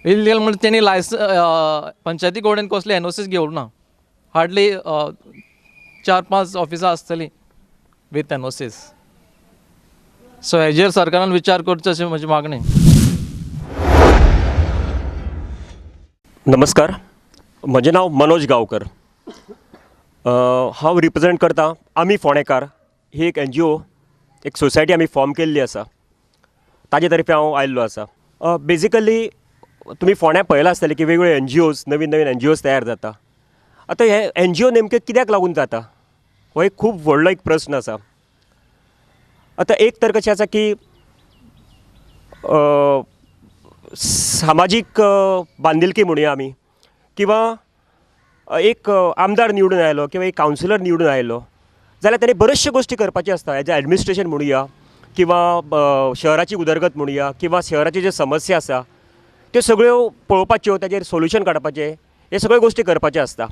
Illegal म्हणजे त्यांनी पंचायती बोर्डान कसले NOCs घेवंक ना. हार्डली 4-5 ऑफिसां आसतलीं विथ NOCs. सो हेजेर सरकारान विचार करचो अशी म्हजी मागणी. नमस्कार, म्हजें नांव मनोज गांवकर. हांव रिप्रेजेंट करता आमी फोंडेकार ही एक NGO, एक सोसायटी आमी फॉर्म केल्ली आसा. ताजे तर्फे हांव आयिल्लो आसा. बेजिकली तुमी फोंड्या पळयलां आसतलें की वेगवेगळे NGOs नवीन NGOs तयार जाता. आतां हे NGO नेमके कित्याक लागून जाता हो एक खूब व्हडलो एक प्रस्न आसा. आतां एक तर कशें आसा की सामाजीक बांदिलकी म्हणुया आमी, किंवा एक आमदार निवडून आयलो किंवा एक कावन्सिलर निवडून आयलो जाल्यार ताणें बऱ्योचश्यो गोश्टी करपाच्यो आसता. हेजें एडमिनिस्ट्रेशन म्हणुया किंवा शहराची उदरगत म्हणुया किंवा शहराच्यो ज्यो समस्या आसा त्यो सगळ्यो पळोवपाच्यो, ताजेर सोल्युशन काडपाचें, हे सगळ्यो गोश्टी करपाच्यो आसता.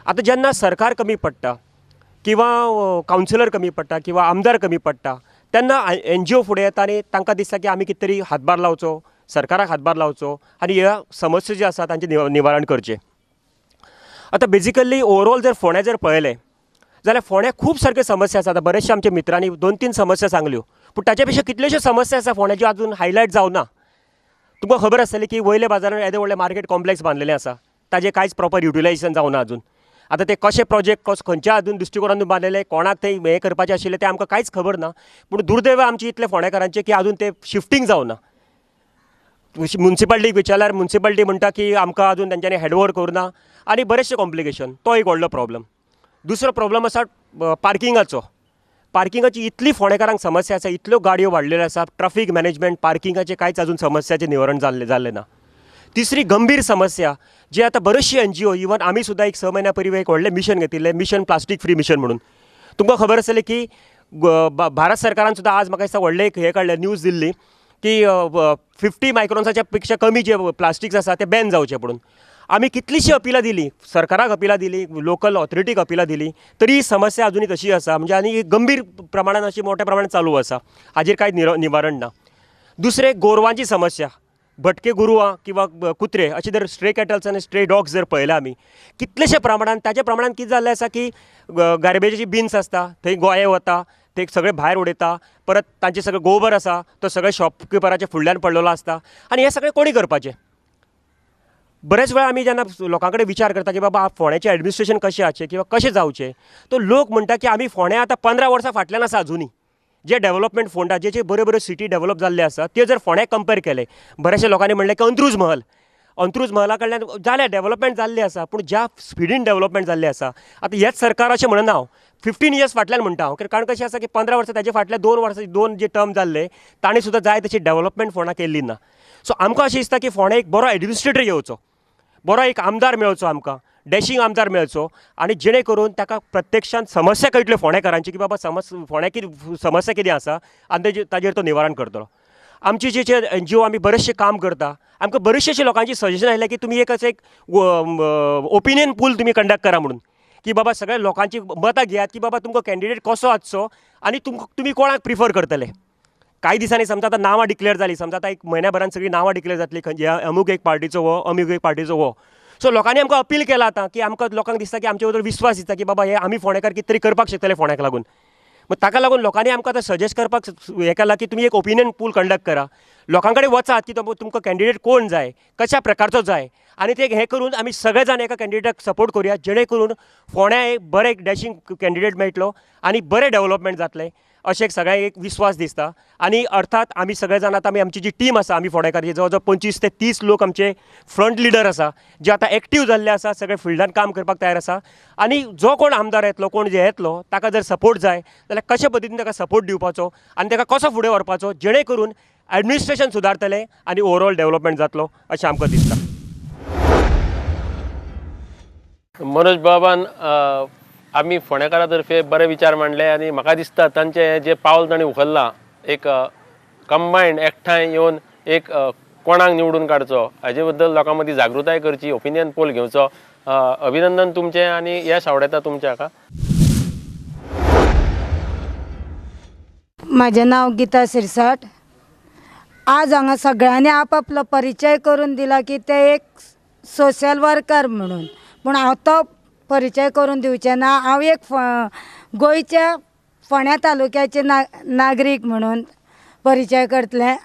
आतां जेन्ना सरकार कमी पडटा किंवा कावन्सिलर कमी पडटा किंवा आमदार कमी पडटा तेन्ना NGO फुडें येता आनी तांकां दिसता की आमी कितें तरी हातभार लावचो, सरकाराक हातभार लावचो आनी ह्या समस्या ज्यो आसा तांचें निवारण करचें. आतां बेजिकली ओवरऑल जर फोंड्या जर पळयलें जाल्यार फोंड्या खूब सारक्यो समस्या आसात. बरेचशे आमच्या मित्रांनी 2-3 समस्या सांगल्यो, पूण ताचे पेक्षा कितल्योश्यो समस्या आसा फोंड्या ज्यो अजून हायलायट जावना. तुमकां खबर आसतली की वयल्या बाजारांत येदें व्हडलें मार्केट कॉम्प्लेक्स बांदलेलें आसा, ताजें कांयच प्रॉपर युटिलायजेशन जावना अजून. आतां ते कशे प्रोजेक्ट खंयच्या अजून दृश्टिकोनातून बांदलेले, कोणाक ते हें करपाचें आशिल्लें तें आमकां कांयच खबर ना. पूण दुर्दैव आमचे इतले फोंडेकारांचें की अजून ते शिफ्टींग जावना. म्युन्सिपाल्टीक विचारल्यार म्युन्सिपाल्टी म्हणटा की आमकां अजून तेंच्यांनी हँडओवर करुना आनी बरेचशे कॉम्प्लिकेशन. तो एक व्हडलो प्रॉब्लम. दुसरो प्रॉब्लम आसा पार्किंगाचो. पार्किंगाची इतली फोंडेकारांक समस्या आसा, इतल्यो गाडयो वाडलेल्यो आसा, ट्रॅफिक मॅनेजमेंट पार्किंगाचें कांयच अजून समस्याचें निवारण जाल्लें ना. तिसरी गंभीर समस्या जी आतां बऱ्योचशी NGO, इवन आमी सुद्दां एक 6 म्हयन्या पयलीं एक व्हडलें मिशन घेतिल्लें, मिशन प्लास्टीक फ्री मिशन म्हणून. तुमकां खबर आसतलें की भारत सरकारान सुद्दां आज म्हाका दिसता व्हडलें एक हें काडलें, न्यूज दिल्ली की 50 मायक्रॉन्साच्या पेक्षा कमी जे प्लास्टिक्स आसा ते बॅन जावचे म्हणून. आमी कितलींशीं अपिलां दिलीं, सरकाराक अपिलां दिलीं, लोकल ऑथॉरिटीक अपिलां दिलीं, तरी ही समस्या अजुनूय तशी आसा. म्हणजे आनी गंभीर प्रमाणान अशी मोठ्या प्रमाणान चालू आसा. हाजेर कांय निवारण ना. दुसरें गोरवांची समस्या. भटके गोरवां किंवा कुत्रे अशे जर स्ट्रे कॅटल्स आनी स्ट्रे डॉग्स जर पळयले आमी कितलेशे प्रमाणान, ताच्या प्रमाणान कितें जाल्लें आसा की गार्बेजीची बिन्स आसता थंय गोये वता, ते सगळे भायर उडयता, परत तांचे सगळे गोबर आसा तो सगळे शॉपकिपराच्या फुडल्यान पडलेलो आसता आनी हे सगळें कोणी करपाचें. बरेच वेळा आमी जेन्ना लोकां कडेन विचार करता की बाबा फोंड्याचें एडमिनिस्ट्रेशन कशें आसचें किंवा कशें जावचें, तो लोक म्हणटा की आमी फोंड्या आतां 15 वर्सां फाटल्यान आसा अजुनी. जे डेव्हलपमेंट फंडाचे जे बऱ्यो बऱ्यो सिटी डेव्हलप जाल्ले आसा ते जर फोंड्याक कंपेर केले, बऱ्याचशा लोकांनी म्हणलें की अंत्रूज महला कडल्यान जालें डेव्हलपमेंट जाल्लें आसा, पूण ज्या स्पिडीन डेव्हलपमेंट जाल्लें आसा आतां हेच सरकार अशें म्हणना हांव 15 इयर्स फाटल्यान म्हणटा हांव. कारण कशें आसा की 15 वर्सां ताचे फाटल्या 2 जे टर्म जाल्ले तांणी सुद्दां जाय तशी डेव्हलपमेंट फोंड्या केल्ली ना. सो आमकां अशें दिसता की फोंड्या एक बरो एडमिनिस्ट्रेटर येवचो, बरो एक आमदार मेळचो, आमकां डॅशिंग आमदार मेळचो, आनी जेणे करून ताका प्रत्यक्षान समस्या कळटल्यो फोंडेकारांची की बाबा फोंड्या कितें समस्या कितें आसा आनी ताजेर तो निवारण करतलो. आमची जे NGO आमी बरेचशे काम करता, आमकां बरेचशे अशे लोकांची सजेशन आयलें की तुमी एक ओपिनियन पूल तुमी कंडक्ट करा म्हणून, की बाबा सगळ्या लोकांची मतां घेयात की बाबा तुमकां कॅन्डिडेट कसो आसचो आनी तुमी कोणाक प्रिफर करतले. कांय दिसांनी समजा आतां नांवां डिक्लेअर जालीं, समजा आतां एक म्हयन्याभरान सगळीं नांवां डिक्लेअर जातलीं, खंयच्या अमूक एक पार्टीचो वो, अमूक एक पार्टीचो वो. सो लोकांनी आमकां अपील केलां आतां की आमकां लोकांक दिसता की आमचे बद्दल विश्वास दिसता की बाबा हे आमी फोंडेकार कितें तरी करपाक शकतले फोंड्याक लागून. मग ताका लागून लोकांनी आमकां आतां सजेस्ट करपाक हें केलां की तुमी एक ओपिनियन पूल कंडक्ट करा, लोकां कडेन वचात की तुमकां कॅन्डिडेट कोण जाय, कशा प्रकारचो जाय, आनी ते हें करून आमी सगळे जाण एका कॅन्डिडेटाक सपोर्ट करुया, जेणे करून फोंड्या एक बरें डॅशिंग कॅन्डिडेट मेळटलो आनी बरें डेव्हलपमेंट जातलें अशें सगळ्यांक एक विश्वास दिसता. आनी अर्थात आमी सगळे जाण आतां आमची जी टीम आसा आमी फोंडेकार जवळ जवळ 25 ते 30 लोक आमचे फ्रंट लिडर आसा जे आतां एक्टीव जाल्ले आसा, सगळे फिल्डान काम करपाक तयार आसा. आनी जो कोण आमदार येतलो, कोण जे येतलो, ताका जर सपोर्ट जाय जाल्यार कशे पद्दतीन ताका सपोर्ट दिवपाचो आनी ताका कसो फुडें व्हरपाचो जेणे करून एडमिनिस्ट्रेशन सुदारतलें आनी ओवरऑल डेव्हलपमेंट जातलो अशें आमकां दिसता. मनोज बाबान आमी फोंडेकारा तर्फे बरे विचार मांडले आनी म्हाका दिसता तांचे जे पावल ताणें उखल्लां, एक कंबायंड एकठांय येवन एक कोणाक निवडून काडचो हाजे बद्दल लोकां मदीं जागृताय करची, ओपिनियन पोल घेवचो. अभिनंदन तुमचें आनी यश आवडटा तुमचें हाका. म्हजें नांव गीता सिरसाट. आज हांगा सगळ्यांनी आपापलो परिचय करून दिला की ते एक सोशल वर्कर म्हणून, पूण हांव तो परिचय करून दिवचें ना. हांव एक गोंयच्या फोंड्या तालुक्याचे नागरीक म्हणून परिचय करतलें.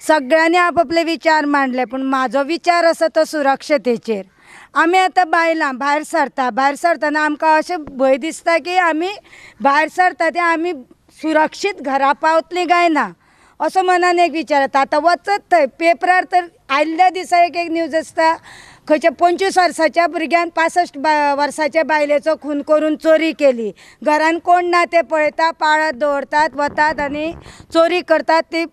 सगळ्यांनी आपापले विचार मांडले, पूण म्हाजो विचार आसा तो सुरक्षतेचेर. आमी आतां बायलां भायर सरतना आमकां अशें भंय दिसता की आमी भायर सरता ते आमी सुरक्षीत घरा पावतलीं काय ना असो मनान एक विचार येता. आतां वचत थंय पेपरार तर आयल्ल्या दिसा एक न्यूज आसता, खंयच्या 25 वर्साच्या भुरग्यान 65 वर्साच्या बायलेचो खून करून चोरी केली. घरान कोण ना ते पळयता, पाळत दवरतात, वतात आनी चोरी करतात. ती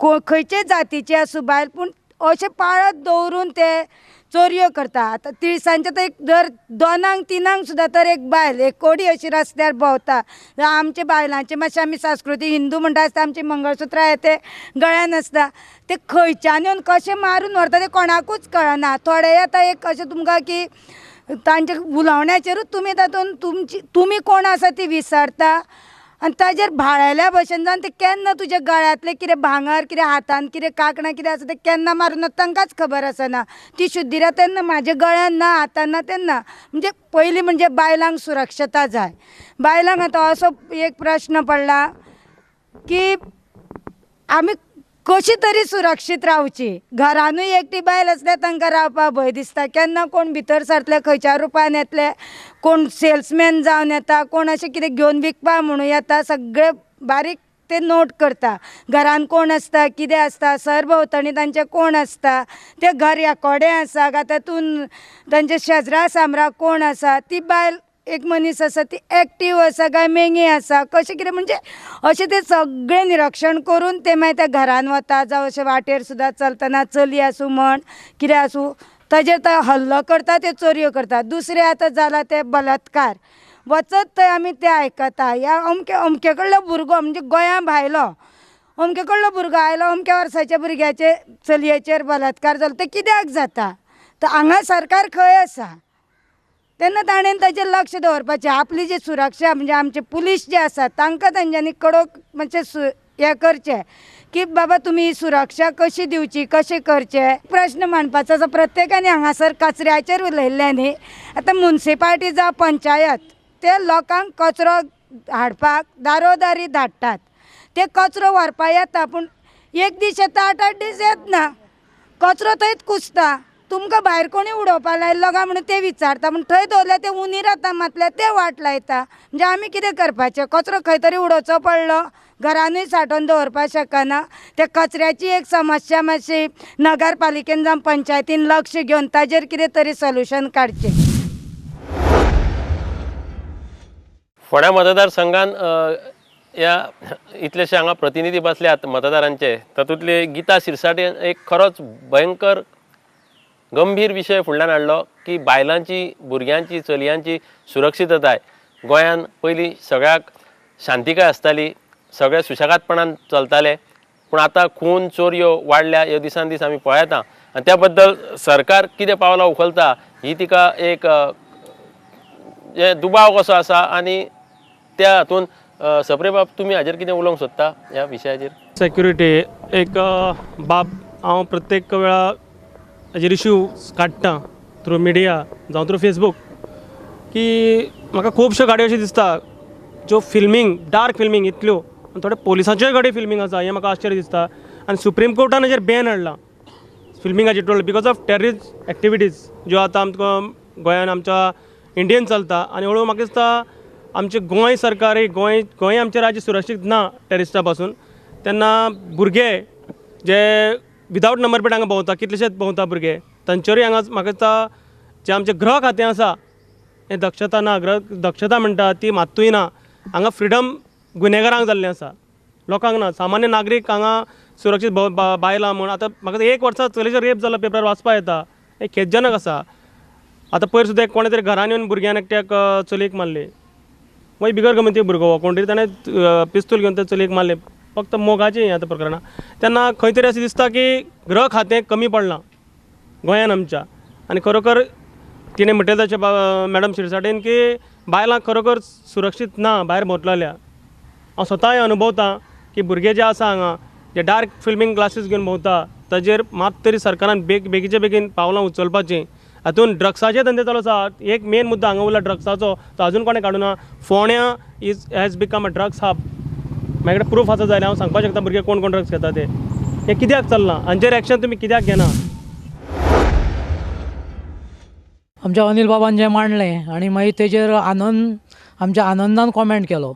खंयचे जातीची आसूं बायल, पूण अशें पाळत दवरून ते चोरयो करता. आतां तिळसांचे तर एक दर 2-3 सुद्दां तर एक बायल एक कोडी अशी रस्त्यार भोंवता. आमचे बायलांचे मातशें आमी संस्कृती हिंदू म्हणटा आसता आमची मंगळसुत्रां ते गळ्यान आसता. ते खंयच्यान येवन कशें मारून व्हरता ते कोणाकूच कळना. थोडे येता एक अशें तुमकां की तांचे उलोवण्याचेरूच तुमी तातूंत तुमी कोण आसा ती विसरता आनी ताजेर भाळयल्या भशेन जावन ते केन्ना तुज्या गळ्यांतले कितें भांगर कितें हातान कितें कांकणां कितें आसा तें केन्ना मारून तांकांच खबर आसना. ती शुद्धीर तेन्ना म्हाज्या गळ्यान ना हातान ना तेन्ना म्हणजे पयलीं म्हणजे बायलांक सुरक्षता जाय. बायलांक आतां असो एक प्रश्न पडला की आमी कशी तरी सुरक्षीत रावची. घरानूय एकटी बायल आसल्यार तांकां रावपाक भंय दिसता. केन्ना कोण भितर सरतले, खंयच्या रुपान येतले, कोण सेल्समॅन जावन येता, कोण अशें कितें घेवन विकपा म्हणून येता, सगळे बारीक ते नोट करता. घरान कोण आसता, कितें आसता, सरभोंवतणी तांचे कोण आसता, ते घर एकोडें आसा काय तातूंत तांचे शेजरा सामरा कोण आसा, ती बायल एक मनीस आसा ती एक्टीव आसा काय मेंगी आसा, कशें कितें म्हणजे अशें ते सगळें निरीक्षण करून ते मागीर त्या घरान वता. जावं अशें वाटेर सुद्दां चलतना चली आसूं म्हण कितें आसूं ताजेर तो हल्लो करता, ते चोरयो करता. दुसरें आतां जाला ते बलात्कार. वचत थंय आमी ते आयकता ह्या अमके कडलो भुरगो म्हणजे गोंया भायलो अमके कडलो भुरगो आयलो, अमक्या वर्साच्या भुरग्याचे चलयेचेर बलात्कार जालो. ते कित्याक जाता? तर हांगा सरकार खंय आसा? तेन्ना ताणें ताचेर लक्ष दवरपाचें. आपली जी सुरक्षा म्हणजे आमचे पुलीस जे आसात तांकां तांच्यांनी कडक मातशें हें करचें की बाबा तुमी सुरक्षा कशी दिवची, कशें करचें. प्रश्न मांडपाचो जो प्रत्येकानी हांगासर कचऱ्याचेर उलयल्ल्यानी आतां मुन्सिपाल्टी जावं पंचायत ते लोकांक कचरो हाडपाक दारोदारी धाडटात. ते कचरो व्हरपा येता पूण एक दीस येता 8-8 दीस येत ना. कचरो थंयच कुसता. तुमकां भायर कोणी उडोवपा लायल्लो काय म्हणून ते विचारता, पूण थंय दवरल्या ते उंदीर आतां मातल्या ते वाट लायता. म्हणजे आमी कितें करपाचें? कचरो खंय तरी उडोवचो पडलो, घरानूय सांठोवन दवरपाक शकना. ते कचऱ्याची एक समस्या मातशी नगरपालिकेन जावं पंचायतीन लक्ष घेवन ताजेर कितें तरी सोल्युशन काडचें. फोंड्या मतदारसंघान ह्या इतलेशे हांगा प्रतिनिधी बसल्यात मतदारांचे, तातूंतले गीता शिरसाटेन एक खरोच भयंकर गंभीर विशय फुडल्यान हाडलो की बायलांची, भुरग्यांची, चलयांची सुरक्षितताय. गोंयान पयलीं सगळ्याक शांतिकाय आसताली, सगळे सुशेगादपणान चलताले, पूण आतां खून चोरयो वाडल्या ह्यो दिसान दीस आमी पळयता. आनी त्या बद्दल सरकार कितें पावलां उखलता ही तिका एक जे दुबाव कसो आसा. आनी त्या हातून सप्रे बाब तुमी हाजेर कितें उलोवंक सोदता ह्या विशयाचेर? सेक्युरिटी एक बाब हांव प्रत्येक वेळा हाजेर इश्यूज काडटा थ्रू मिडिया जावं थ्रू फेसबूक की म्हाका खुबश्यो गाडयो अशें दिसता ज्यो फिल्मींग डार्क फिल्मींग इतल्यो आनी थोडे पोलिसांच्योय गाडयो फिल्मींग आसा. हें म्हाका आश्चर्य दिसता. आनी सुप्रीम कोर्टान हाजेर बॅन हाडला फिल्मिंगाचेर total because of terrorist activities ज्यो आतां आमकां गोंयान आमच्या इंडियेन चलता. आनी हळू म्हाका दिसता आमचें गोंय सरकार गोंय आमचें राज्य सुरक्षीत ना टेररिस्टा पासून. तेन्ना भुरगे जे विदावट नंबर प्लेट हांगा भोंवता, कितलेशेच भोंवता भुरगे, तांचेरूय हांगा म्हाका दिसता जें आमचें गृह खातें आसा हें दक्षता ना, दक्षता म्हणटा ती मात्तूय ना. हांगा फ्रिडम गुन्हेगारांक जाल्लें आसा, लोकांक ना. सामान्य नागरीक हांगा सुरक्षीत बायलां म्हण आतां म्हाका 1 वर्सा चलयेचो रेप जालो पेपरार वाचपा येता. हें खेदजनक आसा. आतां पयर सुद्दां कोणे तरी घरान येवन भुरग्यान एकट्याक चलयेक मारले. मागीर बिगर गमती भुरगो कोण तरी ताणें पिस्तूल घेवन त्या चलयेक मारले. फक्त मोगाचें हें आतां प्रकरणां. तेन्ना खंय तरी अशें दिसता की गृह खातें कमी पडलां गोंयान आमच्या. आनी खरोखर तिणें म्हटलें तशें मॅडम शिरसाटेन की बायलांक खरोखर सुरक्षीत ना भायर भोंवतल्या. हांव स्वताय अनुभवतां की भुरगे जे आसा हांगा जे डार्क फिल्मींग ग्लासीस घेवन भोंवता ताजेर मात तरी सरकारान बेगीचे बेगीन पावलां उचलपाचीं. हातून ड्रग्साचे धंदे चालू आसा. एक मेन मुद्दो हांगा उरला ड्रग्साचो, तो अजून कोणें काडूना. फोण्या has become a drugs hub. म्हाजे कडेन प्रूफ आसा जाल्यार हांव सांगपाक शकता भुरगे कोण कोण ड्रग्स घेता ते. हे कित्याक चलना, हांचेर एक्शन तुमी कित्याक घेना? आमच्या अनिल बाबान जें मांडलें आनी मागीर तेजेर आमच्या आनंदान कॉमेंट केलो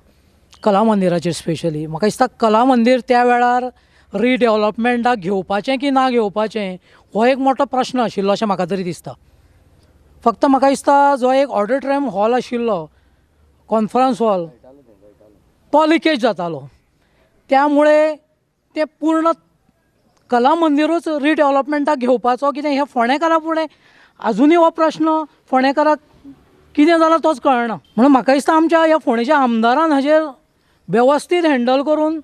कला मंदिराचेर स्पेशली. म्हाका दिसता कला मंदिर त्या वेळार रिडेवलॉपमेंटाक घेवपाचें की ना घेवपाचें हो एक मोठो प्रश्न आशिल्लो अशें म्हाका तरी दिसता. फक्त म्हाका दिसता जो एक ऑडिटोरियम हॉल आशिल्लो, कॉन्फरन्स हॉल, तो लिकेज जातालो. त्यामुळे ते पूर्ण कला मंदिरूच रिडेवलॉपमेंटाक घेवपाचो कितें हें फोंडेकारा फुडें अजुनूय हो प्रश्न फोंडेकाराक कितें जालां तोच कळना. म्हणून म्हाका दिसता आमच्या ह्या फोंडेच्या आमदारान हाजेर वेवस्थीत हँडल करून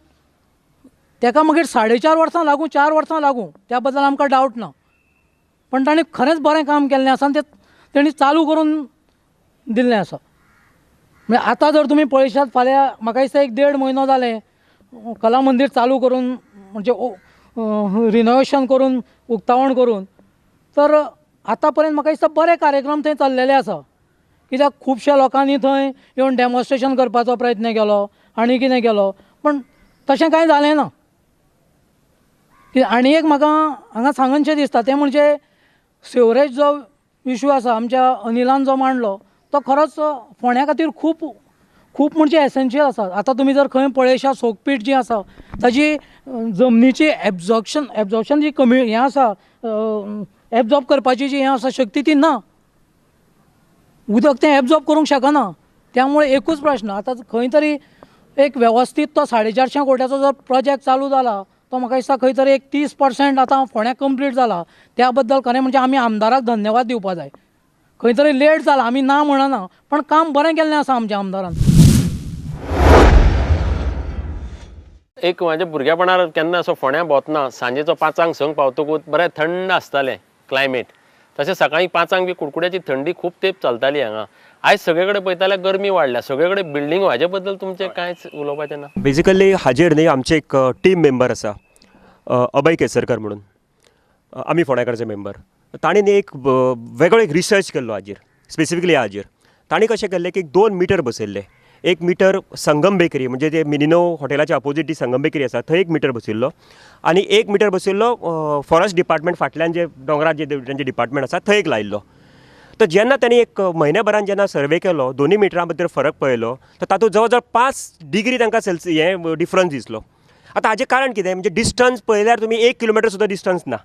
ताका मागीर 4.5 वर्सां लागूं 4 वर्सां लागूं त्या बद्दल आमकां डावट ना. पण ताणें खरेंच बरें काम केल्लें आसा आनी तें तेणी चालू करून दिल्लें आसा. म्हणजे आतां जर तुमी पळयशात फाल्यां म्हाका दिसता 1.5 म्हयनो जाले कला मंदिर चालू करून, म्हणजे रिनोवेशन करून उक्तावण करून. तर आतां पर्यंत म्हाका दिसता बरे कार्यक्रम थंय चल्लेले आसा. कित्याक खुबश्या लोकांनी थंय येवन डेमॉन्स्ट्रेशन करपाचो प्रयत्न केलो आनी कितें केलो, पण तशें कांय जालें ना. आनी एक म्हाका हांगा सांगनशें दिसता तें म्हणजे सिवरेज जो इशू आसा आमच्या अनिलान जो मांडलो तो खरोच फोंड्या खातीर खूब खूब म्हणजे एसेन्शियल आसा. आतां तुमी जर खंय पळयशात सोकपीट जी आसा ताजी जमनीची एब्जॉर्प्शन जी कमी हें आसा, एब्जॉर्ब करपाची जी हें आसा शक्ती ती ना. उदक तें एब्जॉर्ब करूंक शकना. त्यामुळे एकूच प्रश्न आतां खंय तरी एक वेवस्थीत तो 450 कोट्याचो जर प्रोजेक्ट चालू जाला तो म्हाका दिसता खंय तरी एक 30% आतां फोंड्याक कंप्लीट जाला. त्या बद्दल खरें म्हणजे आमी आमदाराक धन्यवाद दिवपा जाय. खंय तरी लेट जाला आमी ना म्हणना, पण काम बरें केल्लें आसा आमच्या आमदारान. एक म्हाज्या भुरगेपणार केन्ना असो फोंड्या भोंवतना सांजेचो 5 संक पावतकूच बरें थंड आसतालें क्लायमेट. तशें सकाळीं 5 बी कुडकुड्याची थंडी खूब तेंप चलताली हांगा. आयज सगळे कडेन पळयताल्यार गरमी वाडल्या, सगळे कडेन बिल्डींग. हाजे बद्दल तुमचें कांयच उलोवपाचें ना? बेजिकली हाजेर न्ही आमचे एक टीम मेंबर आसा अभय केसरकर म्हणून, आमी फोंडेकारचे मेंबर. ताणें न्ही एक वेगळो एक रिसर्च केल्लो हाजेर, स्पेसिफिकली हाजेर. ताणें कशें केल्लें की 2 मिटर बसयल्ले. 1 मिटर संगम बेकरी म्हणजे ते मिनिनो हॉटेलाच्या अपोजीट जी संगम बेकरी आसा थंय 1 मिटर बसयल्लो, आनी 1 मिटर बसयल्लो फॉरेस्ट डिपार्टमेंट फाटल्यान जे दोंगरार जे तांचे डिपार्टमेंट आसा थंय एक लायिल्लो. तर जेन्ना तांणी एक म्हयन्याभरान जेन्ना सर्वे केलो, 2 मिटरां भितर फरक पळयलो, तर तातूंत जवळ जवळ 5 डिग्री तांकां हें डिफरन्स दिसलो. आतां हाजें कारण कितें म्हणजे डिस्टन्स पळयल्यार तुमी 1 किलोमिटर सुद्दां डिस्टन्स ना,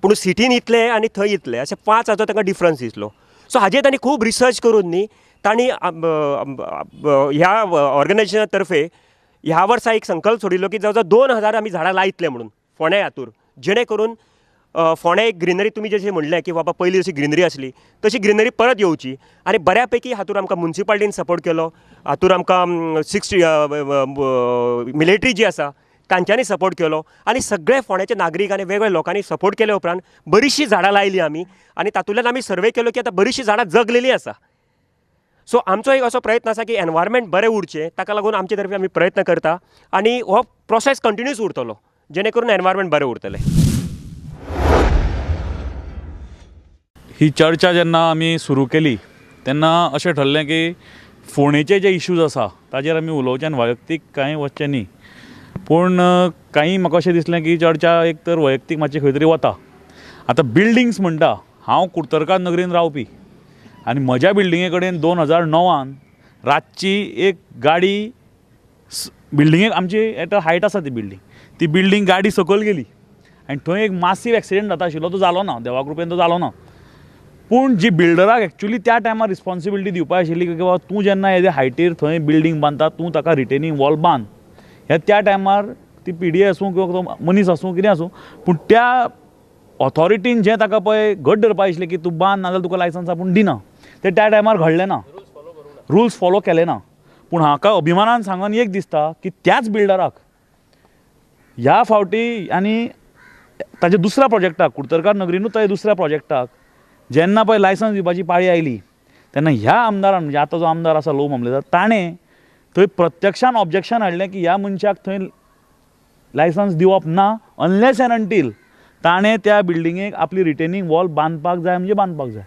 पूण सिटीन इतले आनी थंय इतले अशें 5 हाचो तांकां डिफरन्स दिसलो. सो हाजेर तांणी खूब रिसर्च करून न्ही तांणी ह्या ऑर्गनायजेशना तर्फे ह्या वर्सा एक संकल्प सोडिल्लो की जवळ जवळ 2000 आमी झाडां लायतले म्हणून फोंड्या हातूर, जेणे करून फोंड्या एक ग्रिनरी तुमी जशें म्हणलें की बाबा पयलीं जशी ग्रिनरी आसली तशी ग्रिनरी परत येवची. आनी बऱ्यापैकी हातूर आमकां म्युन्सिपाल्टीन सपोर्ट केलो, हातूर आमकां 60 मिलिटरी जी आसा तांच्यांनी सपोर्ट केलो, आनी सगळे फोंड्याचे नागरीक आनी वेगवेगळ्या लोकांनी सपोर्ट केल्या उपरांत बरीचशीं झाडां लायलीं आमी. आनी तातूंतल्यान आमी सर्वे केलो की आतां बरीचशीं झाडां जगलेलीं आसा. सो आमचो एक असो प्रयत्न आसा की एनवायरमेंट बरें उरचें, ताका लागून आमचे तर्फे आमी प्रयत्न करता आनी हो प्रोसेस कंटिन्यूस उरतलो जेणे करून एनवायरमेंट बरें उरतलें. ही चर्चा जेन्ना आमी सुरू केली तेन्ना अशें ठरलें की फोंडेचे जे इश्यूज आसा ताजेर आमी उलोवचें, वैयक्तीक कांय वचचें न्ही. पूण कांय म्हाका अशें दिसलें की चर्चा एक तर वैयक्तीक मातशी खंय तरी वता. आतां बिल्डिंग्स म्हणटा, हांव कुडतरकार नगरीन रावपी आनी म्हज्या बिल्डिंगे कडेन 2009 रातची एक गाडी बिल्डिंगेक आमची एट हायट आसा ती बिल्डींग गाडी सकयल गेली आनी थंय एक मासीव एक्सिडेंट जाता आशिल्लो. तो जालो ना, देवा कृपेन तो जालो ना. पूण जी बिल्डराक एक्चुली त्या टायमार रिस्पॉन्सिबिलिटी दिवपाक आशिल्ली की बाबा तूं जेन्ना हेजे हायटीर थंय बिल्डींग बांदता तूं ताका रिटेनिंग वॉल बांद, हे त्या टायमार ती पिडी आसूं किंवा तो मनीस आसूं कितें आसूं, पूण त्या ऑथॉरिटीन जें ताका पळय घट धरपा आशिल्लें की तूं बांद नाजाल्यार तुका लायसन्स आपूण दिना, तें त्या टायमार घडलें ना, रुल्स फॉलो केले ना. पूण हाका अभिमानान सांगन एक दिसता की त्याच बिल्डराक ह्या फावटी आनी ताच्या दुसऱ्या प्रोजेक्टाक कुडतरकार नगरीनूच ताच्या दुसऱ्या प्रोजेक्टाक जेन्ना पळय लायसन्स दिवपाची पाळी आयली तेन्ना ह्या आमदारान म्हणजे आतां जो आमदार आसा लो मामलेदार ताणें थंय प्रत्यक्षान ऑब्जेक्शन हाडलें की ह्या मनशाक थंय लायसन्स दिवप ना अनलेस एंड अंटील ताणें त्या बिल्डिंगेक आपली रिटेनिंग वॉल बांदपाक जाय म्हणजे बांदपाक जाय.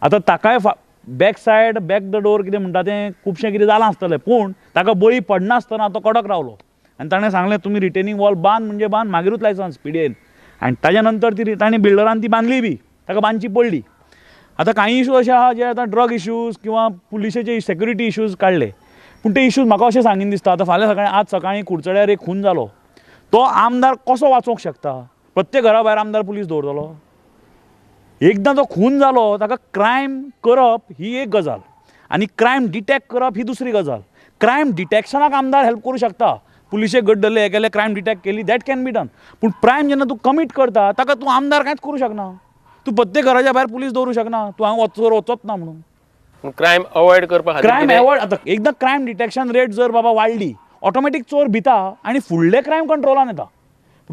आतां ताकाय back said back the door कितें म्हणटा तें खुबशें कितें जालां आसतलें, पूण ताका बळी पडनासतना तो कडक रावलो आनी ताणें सांगलें तुमी रिटेनिंग वॉल बांद म्हणजे बांद, मागीरूच लायसन्स पिडेन. आनी ताज्या नंतर ती ताणें बिल्डरान ती बांदली बी, ताका बांदची पडली. आतां कांय इशू अशे आहा जे आतां ड्रग इश्यूज किंवा पुलिशेचे सेक्युरिटी इश्यूज काडले, पूण ते इश्यूज म्हाका अशें सांगीन दिसता. आतां फाल्यां सकाळीं आज सकाळीं कुडचड्यार एक खून जालो, तो आमदार कसो वाचोवंक शकता? प्रत्येक घरा भायर आमदार पुलीस दवरतलो? एकदां तो खून जालो ताका क्रायम करप ही एक गजाल आनी क्रायम डिटेक्ट करप ही दुसरी गजाल. क्रायम डिटेक्शनाक आमदार हेल्प करूं शकता, पुलिशेक गड्डले हे केले क्रायम डिटेक्ट केली, दॅट कॅन बी डन. पूण क्रायम जेन्ना तूं कमीट करता ताका तूं आमदार कांयच करूं शकना. तूं प्रत्येक घराच्या भायर पुलीस दवरूं शकना, तूं हांगा चोर वचोच ना म्हणून. क्रायम अवॉयड करपा खातीर क्रायम अवॉयड आतां एकदां क्रायम डिटेक्शन रेट जर बाबा वाडली, ऑटोमॅटीक चोर भिता आनी फुडले क्रायम कंट्रोलान येता.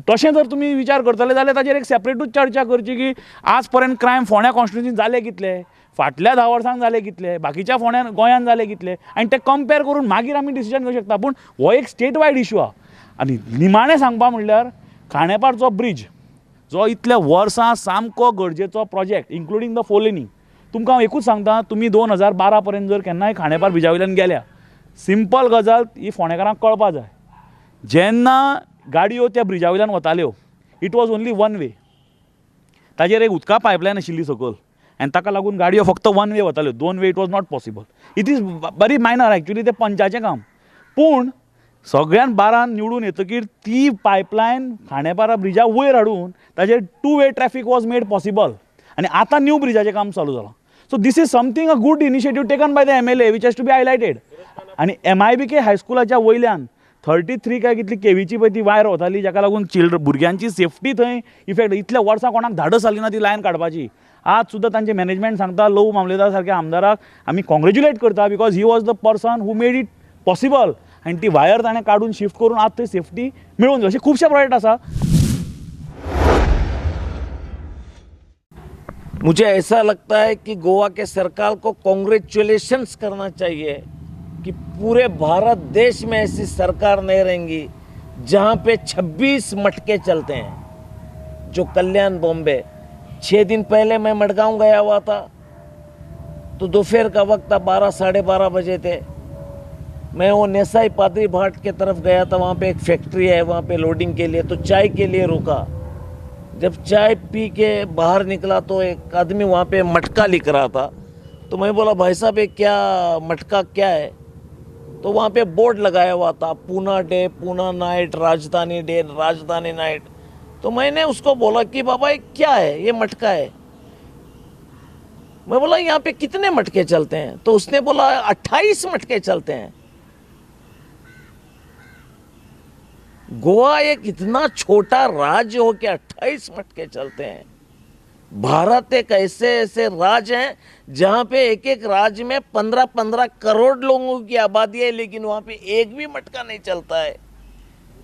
तशें जर तुमी विचार करतले जाल्यार ताजेर एक सेपरेटूच चर्चा करची की आज पर्यंत क्रायम फोंड्या कॉन्स्टिट्युन्सीन जाले कितले, फाटल्या 10 वर्सांक जाले कितले, बाकीच्या फोंड्यान गोंयान जाले कितले, आनी ते कंपेर करून मागीर आमी डिसिजन घेवंक शकता. पूण हो एक स्टेट वायड इशू आहा. आनी निमाणें सांगपा म्हणल्यार खांडेपारचो ब्रिज जो इतल्या वर्सां सामको गरजेचो प्रोजेक्ट इन्क्लुडींग द फोलेनी, तुमकां हांव एकूच सांगता, तुमी 2012 पर्यंत जर केन्नाय खांडेपार ब्रिजा वयल्यान गेल्या, सिंपल गजाल ही फोंडेकारांक कळपा जाय. जेन्ना गाडयो त्या ब्रिजा वयल्यान वताल्यो it was only one way, ताजेर एक उदका पायपलायन आशिल्ली सकयल आनी ताका लागून गाडयो फक्त वन वे वताल्यो, 2 way it was not possible. It is very minor actually, तें पंचाचें काम. पूण सगळ्यान बारान निवडून येतकीर ती पायपलायन खांडेपारा ब्रिजा वयर हाडून ताजेर 2 way traffic was made possible आनी आतां न्यू ब्रिजाचें काम चालू जालां. So this is something a good initiative taken by the MLA which has to be highlighted. आनी MIBK हायस्कुलाच्या वयल्यान 33 काय कितली केवीची पळय ती वायर वताली, जाका लागून भुरग्यांची सेफ्टी थंय इफेक्ट. इतल्या वर्सां कोणाक धाडस जाली ना ती लायन काडपाची. आज सुद्दां तांचे मॅनेजमेंट सांगता लव मामलेदार सारक्या आमदाराक आमी कॉंग्रेच्युलेट करता because he was the person who made it possible आनी ती वायर ताणें काडून शिफ्ट करून आज थंय सेफ्टी मेळून अशे खुबशे प्रोजेक्ट आसा. मुझे ऐसा लगता है कि गोवा के सरकार को कॉन्ग्रेचुलेशंस करना चाहिए कि पूरे भारत देश में ऐसी सरकार नहीं रहेंगी जहाँ पे 26 मटके चलते हैं. जो कल्याण बॉम्बे 6 दिन पहले मैं मडगांव गया हुआ था, तो दोपहर का वक्त था, 12 साढ़े 12 बजे थे. मैं वो नेसाई पादरी भाट के तरफ गया था, वहाँ पे एक फैक्ट्री है, वहाँ पे लोडिंग के लिए, तो चाय के लिए रुका. जब चाय पी के बाहर निकला तो एक आदमी वहाँ पे मटका लिख रहा था. तो मैं बोला भाई साहब ये क्या मटका क्या है? तो वहाँ पे बोर्ड लगाया हुआ था, पूना डे, पूना नाइट, राजधानी डे, राजधानी नाइट. तो मैंने उसको बोला कि बाबा ये क्या है? ये मटका है. मैं बोला यहाँ पे कितने मटके चलते हैं? तो उसने बोला 28 मटके चलते हैं. गोवा एक इतना छोटा राज्य हो के 28 मटके चलते हैं. भारत एक ऐसे ऐसे राज्य हैं जहाँ पे एक एक राज्य में 15-15 करोड़ लोगों की आबादी है, लेकिन वहाँ पे एक भी मटका नहीं चलता है.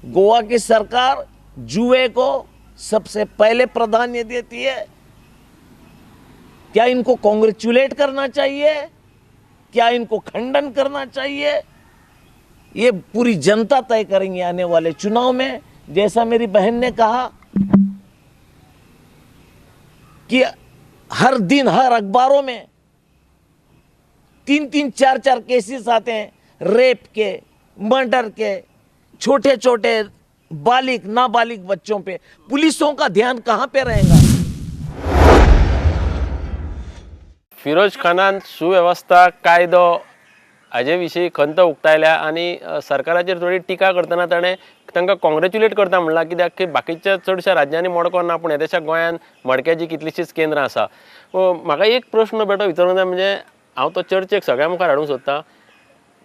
गोवा की सरकार जुए को सबसे पहले प्राधान्य देती है. क्या इनको कॉन्ग्रेचुलेट करना चाहिए? क्या इनको खंडन करना चाहिए? ये पूरी जनता तय करेंगे आने वाले चुनाव में. जैसा मेरी बहन ने कहा कि हर दिन हर अखबारों में 3-3, 4-4 केसेस आते हैं रेप के, मर्डर के, छोटे छोटे बालिग नाबालिग बच्चों पे. पुलिसों का ध्यान कहाँ पे रहेगा? फिरोज खानान सुव्यवस्था कायदो हाजे विशीं खंत उक्तायल्या आनी सरकाराचेर थोडी टिका करतना ताणें तांकां कॉंग्रेच्युलेट करता म्हणलां, कित्याक की बाकीच्या चडशा राज्यांनी मडको ना, पूण येदेशा गोंयान मडक्याची कितलींशींच केंद्रां आसा. म्हाका एक प्रश्न बेटो विचारूंक जाय, म्हणजे हांव तो चर्चेक सगळ्या मुखार हाडूंक सोदतां.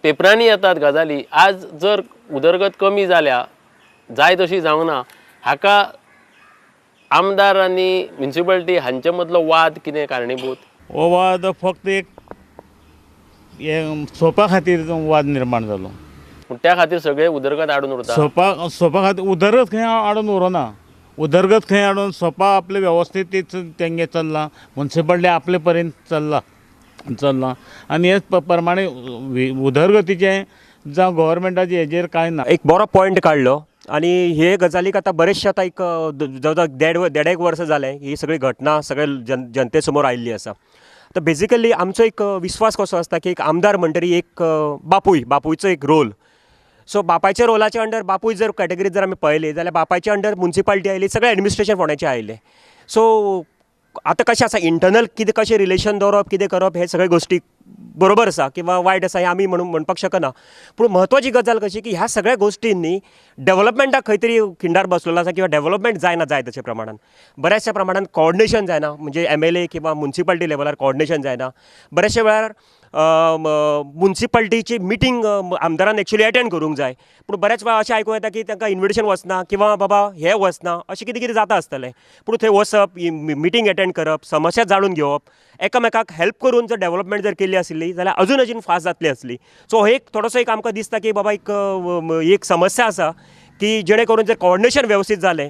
पेपरांनी येतात गजाली, आज जर उदरगत कमी जाल्या, जाय तशी जावंक ना, हाका आमदार आनी म्युनिसिपालिटी हांचे मदलो वाद कितें कारणीभूत? हो वाद फक्त एक सोपा खातीर वाद निर्माण जालो. त्या खातीर सगळे उदरगत हाडून उरता. सोपा खातीर उदरगत खंय हाडून उरोना. उदरगत खंय हाडून सोपा आपले वेवस्थीत तेंगे चल्लां, म्युन्सिपालिटी आपले पर्यंत चल्ला आनी हे प्रमाणे उदरगतीचे जावं गव्हर्मेंटाची हेजेर कांय ना. एक बरो पॉयंट काडलो आणि हे गजालीक आतां बरेचशे आतां एक जवळ देड एक वर्स जालें ही सगळी घटना सगळे जनते समोर आयिल्ली आसा. तर बेजिकली आमचो एक विश्वास कसो आसता की एक आमदार म्हणटरी एक बापूयचो एक रोल. सो बापायच्या रोलाच्या अंडर बापूय जर कॅटेगरी जर आमी पळयली जाल्यार बापायच्या अंडर म्युन्सिपालिटी आयली, सगळें एडमिनिस्ट्रेशन फोंड्याचें आयलें. सो आतां कशें आसा इंटरनल कितें कशें रिलेशन दवरप कितें करप हे सगळे गोश्टी बरोबर आसा किंवा वायट आसा हें आमी म्हणपाक शकना. पूण म्हत्वाची गजाल कशी की ह्या सगळ्या गोश्टींनी डेव्हलपमेंटाक खंय तरी खिंडार बसलेलो आसा किंवा डेव्हलपमेंट जायना जाय तशे प्रमाणान. बऱ्याचशा प्रमाणात कोऑर्डिनेशन जायना, म्हणजे MLA किंवा म्युन्सिपालिटी लेवलार कोऑर्डिनेशन जायना. बऱ्याचशा वेळार म्युन्सिपालिटीची मिटींग आमदारान एक्चुली अटेंड करूंक जाय, पूण बऱ्याच वेळा अशें आयकूं येता की तांकां इन्विटेशन वचना किंवा बाबा हे वचना अशें कितें कितें जाता आसतलें. पूण थंय वचप, मिटींग अटेंड करप, समस्या जाणून घेवप, एकामेकाक हेल्प करून जर डेव्हलपमेंट जर केल्ली आसली जाल्यार अजून फास्ट जातली आसली. सो एक थोडोसो एक आमकां दिसता की बाबा एक समस्या आसा की जेणे करून जर कोऑर्डिनेशन वेवस्थीत जालें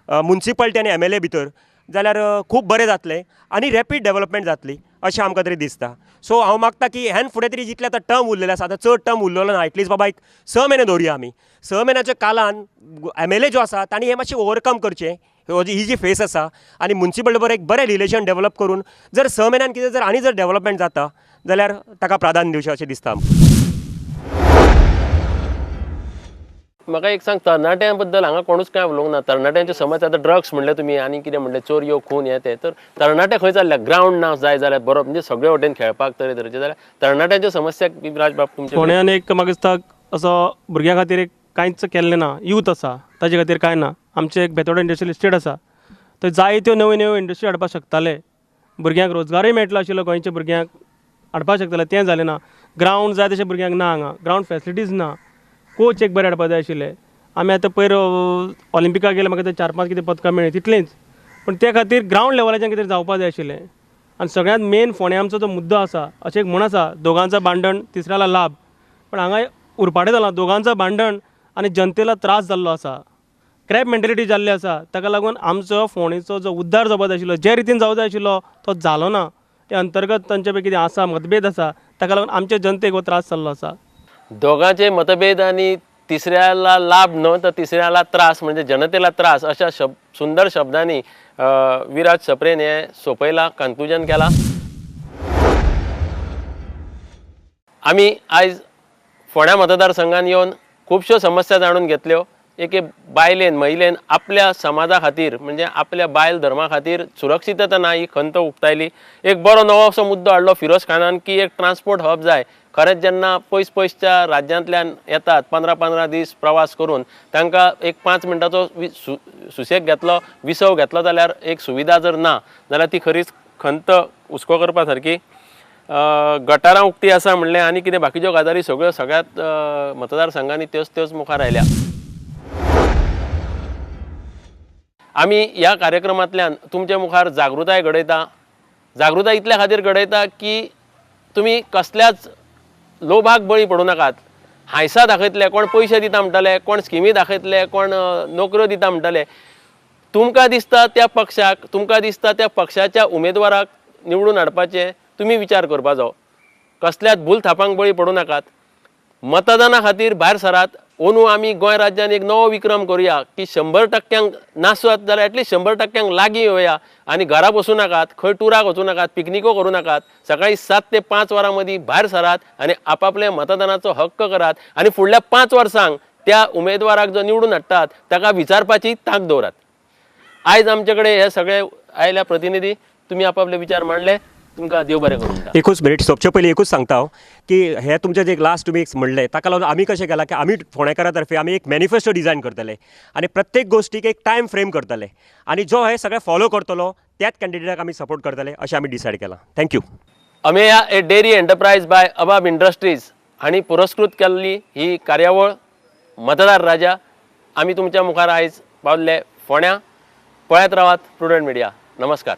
म्युन्सिपालिटी आनी MLA भितर जाल्यार खूब बरें जातलें आनी रॅपीड डेव्हलपमेंट जातली अशें आमकां तरी दिसता. सो हांव मागता की हेन फुडें तरी जितले आतां टर्म उरलेले आसा, आतां चड टर्म उरलेलो ना, एटलीस्ट बाबा एक 6 म्हयने दवरुया आमी. 6 म्हयन्याच्या कालान MLA जो आसा तांणी हें मातशें ओवरकम करचें ही जी फेस आसा आनी म्युन्सिपल बरोबर एक बरें रिलेशन डेव्हलप करून जर 6 म्हयन्यान कितें जर आनी जर डेव्हलपमेंट जाता जाल्यार ताका प्राधान्य दिवचें अशें दिसता. म्हाका एक सांग, तरणाट्यां बद्दल हांगा कोणूच कांय उलोवंक ना. तरणाट्यांची समस्या आतां ड्रग्स म्हणले तुमी आनी कितें म्हणलें चोरयो खून हे ते, तर तरणाटे खंय चालल्या? ग्रावंड ना जाय जाल्यार बरो म्हणजे सगळे वटेन खेळपाक तरेतरेचे, जाल्यार तरणाट्यांच्या समस्याक राजबाब तुमचे फोंड्यान एक म्हाका दिसता असो भुरग्यां खातीर एक कांयच केल्लें ना. यूथ आसा ताजे खातीर कांय ना. आमचें एक बेतोडा इंडस्ट्रियल इस्टेट आसा, थंय जायत्यो नव्यो नव्यो इंडस्ट्री हाडपाक शकताले, भुरग्यांक रोजगारय मेळटलो आशिल्लो, गोंयच्या भुरग्यांक हाडपाक शकताले, तें जालें ना. ग्रावंड जाय तशें भुरग्यांक ना, हांगा ग्रावंड फॅसिलिटीज ना. कोच एक बरे हाडपाक जाय आशिल्ले. आमी आतां पयर ऑलिंपिकाक गेले, म्हाका 4-5 कितें पदकां मेळ्ळीं तितलेंच, पूण त्या खातीर ग्रावंड लेवलाच्यान कितें जावपाक जाय आशिल्लें. आनी सगळ्यांत मेन फोंड्या आमचो जो मुद्दो आसा, अशें एक म्हण आसा, दोगांचो भांडण तिसऱ्याला लाभ. पण हांगा उरपाटें जालां, दोगांचो भांडण आनी जनतेला त्रास जाल्लो आसा, क्रॅप मेंटेलिटी जाल्ली आसा. ताका लागून आमचो फोंडेचो जो उद्धार जावपाक जाय आशिल्लो, जे रितीन जावंक जाय आशिल्लो तो जालो ना. ते अंतर्गत तांचे पळय कितें आसा, मतभेद आसा, ताका लागून आमच्या जनतेक हो त्रास जाल्लो आसा. दोघांचे मतभेद आणि तिसऱ्याला लाभ न तर तिसऱ्याला त्रास म्हणजे जनतेला त्रास अशा सुंदर शब्दांनी विराज सप्रेन हे सोपयला, कन्क्लुजन केला. आमी आयज फोंड्या मतदारसंघान येवन खुबश्यो समस्या जाणून घेतल्यो. एक बायलेन महिलेन आपल्या समाजा खातीर म्हणजे आपल्या बायल धर्मा खातीर सुरक्षितता ना ही खंत उक्तायली. एक बरो नवो असो मुद्दो हाडलो फिरोज खानान की एक ट्रान्सपोर्ट हब जाय. खरेंच जेन्ना पयसच्या राज्यांतल्यान येतात 15-15 दीस प्रवास करून तांकां एक 5 मिनटाचो सुसेग घेतलो, विसव घेतलो जाल्यार एक सुविधा जर ना जाल्यार ती खरीच खंत हुस्को करपा सारकी. गटारां उक्ती आसा म्हणलें आनी कितें बाकीच्यो गजाली सगळ्यो सगळ्यात मतदारसंघांनी त्योच मुखार आयल्या. आमी ह्या कार्यक्रमांतल्यान तुमच्या मुखार जागृताय घडयता. जागृताय इतल्या खातीर घडयता की तुमी कसल्याच लोभाक बळी पडूं नाकात. हांयसा दाखयतले, कोण पयशे दिता म्हणटाले, कोण स्किमी दाखयतले, कोण नोकऱ्यो दिता म्हणटाले. तुमकां दिसता त्या पक्षाक, तुमकां दिसता त्या पक्षाच्या उमेदवाराक निवडून हाडपाचें तुमी विचार करपाचो. कसल्याच भूल थापांक बळी पडूं नाकात. मतदाना खातीर भायर सरात. अंदू आमी गोंय राज्यान एक नवो विक्रम करुया की 100% नासत जाल्यार एटलीस्ट 100% लागीं येवया आनी घरा बसूं नाकात, खंय टुराक वचूं नाकात, पिकनिको करूं नाकात. सकाळी 7 ते 5 वरां मदीं भायर सरात आनी आपापल्या मतदानाचो हक्क करात आनी फुडल्या 5 वर्सांक त्या उमेदवाराक जो निवडून हाडटात ताका विचारपाची तांक दवरात. आयज आमचे कडेन हे सगळे आयल्या प्रतिनिधी, तुमी आपापले विचार मांडले. तुमकां देव बरें करूं. एकूच मिनीट सोंपचे पयलीं एकूच सांगता हांव की हे तुमचें जे लास्ट तुमी म्हणलें ताका लागून आमी कशें केलां की आमी फोंडेकारा तर्फे आमी एक मॅनिफेस्टो डिजायन करतले आनी प्रत्येक गोश्टीक एक टायम फ्रेम करतले आनी जो हे सगळें फॉलो करतलो त्याच कॅन्डिडेटाक आमी सपोर्ट करतले अशें आमी डिसायड केलां. थँक्यू. अमेया ए डेअरी एंटरप्राइज बाय अबाब इंडस्ट्रीज हांणी पुरस्कृत केल्ली ही कार्यावळ मतदार राजा. आमी तुमच्या मुखार आयज पावल्ले फोंड्या. पळयत रावात प्रुडंट मिडिया. नमस्कार.